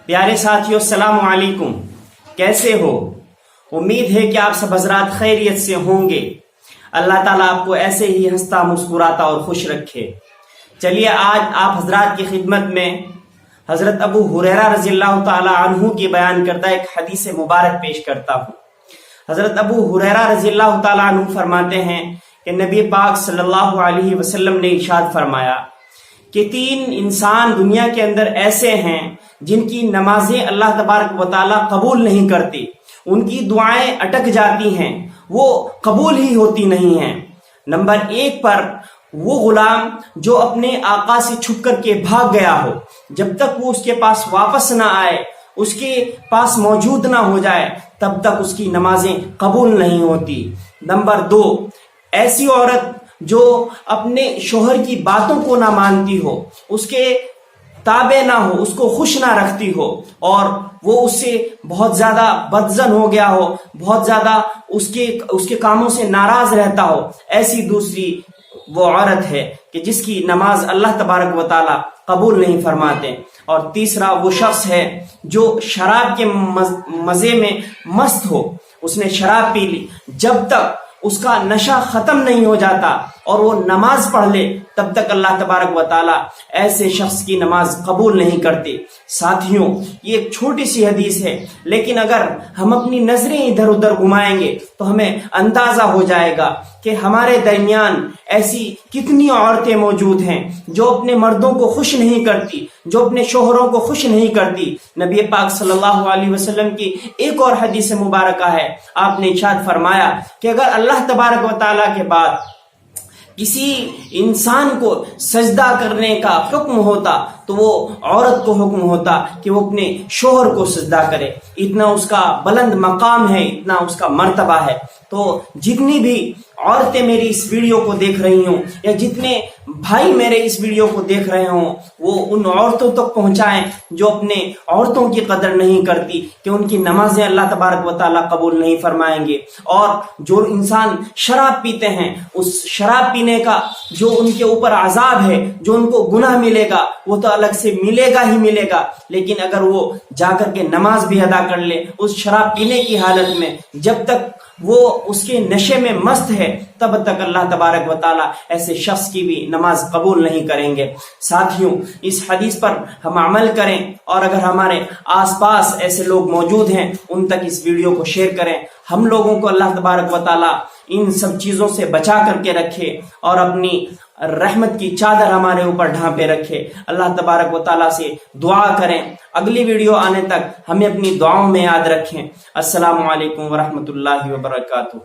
प्यारे साथियों, अस्सलाम वालेकुम। कैसे हो? उम्मीद है कि आप सब हजरात खैरियत से होंगे। अल्लाह ताला आपको ऐसे ही हंसता मुस्कुराता और खुश रखे। चलिए आज आप हजरात की खिदमत में हजरत अबू हुरैरा रज़ियल्लाहु ताला अन्हु की बयान करता एक हदीस मुबारक पेश करता हूँ। हजरत अबू हुरैरा रज़ियल्लाहु ताला अन्हु फरमाते हैं कि नबी पाक सल्लल्लाहु अलैहि वसल्लम ने इरशाद फरमाया कि 3 इंसान दुनिया के अंदर ऐसे हैं जिनकी नमाजें अल्लाह तबारक व तआला कबूल नहीं करती, उनकी दुआएं अटक जाती हैं, वो कबूल ही होती नहीं हैं। नंबर 1 पर वो गुलाम जो अपने आका से छुप करके भाग गया हो, जब तक वो उसके पास वापस ना आए, उसके पास मौजूद ना हो जाए, तब तक उसकी नमाजें कबूल नहीं होती। नंबर 2, ऐसी औरत जो अपने शोहर की बातों को ना मानती हो, उसके ताबे ना हो, उसको खुश ना रखती हो और वो उससे बहुत ज्यादा बदजन हो गया हो, बहुत ज्यादा उसके कामों से नाराज रहता हो, ऐसी दूसरी वो औरत है कि जिसकी नमाज अल्लाह तबारक व तआला कबूल नहीं फरमाते। और तीसरा वो शख्स है जो शराब के मजे में मस्त हो, उसने शराब पी ली, जब तक उसका नशा खत्म नहीं हो जाता और वो नमाज पढ़ ले, तब तक अल्लाह तबारक व तआला ऐसे शख्स की नमाज कबूल नहीं करते। साथियों, ये एक छोटी सी हदीस है, लेकिन अगर हम अपनी नजरें इधर उधर घुमाएंगे तो हमें अंदाजा हो जाएगा कि हमारे दरमियान ऐसी कितनी औरतें मौजूद हैं जो अपने मर्दों को खुश नहीं करती, जो अपने शोहरों को खुश नहीं करती। नबी पाक सल्लल्लाहु अलैहि वसल्लम की एक और हदीस मुबारका है, आपने इरशाद फरमाया कि अगर अल्लाह तबारक व तआला के बाद किसी इंसान को सजदा करने का हुक्म होता तो वो औरत को हुक्म होता कि वो अपने शोहर को सजदा करे। इतना उसका बुलंद मकाम है, इतना उसका मर्तबा है। तो जितनी भी औरतें मेरी इस वीडियो को देख रही हों या जितने भाई मेरे इस वीडियो को देख रहे हों, वो उन औरतों तक पहुंचाएं जो अपने औरतों की कदर नहीं करती कि उनकी नमाजें अल्लाह तबारक व तआला कबूल नहीं फरमाएंगे। और जो इंसान शराब पीते हैं, उस शराब पीने का जो उनके ऊपर अजाब है, जो उनको गुनाह मिलेगा, वो तो अलग से मिलेगा ही मिलेगा, लेकिन अगर वो जाकर के नमाज भी अदा कर ले उस शराब पीने की हालत में, जब तक वो उसके नशे में मस्त है, तब तक अल्लाह तबारक व तआला ऐसे शख्स की भी नमाज कबूल नहीं करेंगे। साथियों, इस हदीस पर हम अमल करें और अगर हमारे आसपास ऐसे लोग मौजूद हैं, उन तक इस वीडियो को शेयर करें। हम लोगों को अल्लाह तबारक व तआला इन सब चीजों से बचा करके रखे और अपनी रहमत की चादर हमारे ऊपर ढांपे रखे। अल्लाह तबारक व तआला से दुआ करें। अगली वीडियो आने तक हमें अपनी दुआओं में याद रखें। अस्सलामु अलैकुम व रहमतुल्लाहि व बरकातुहू।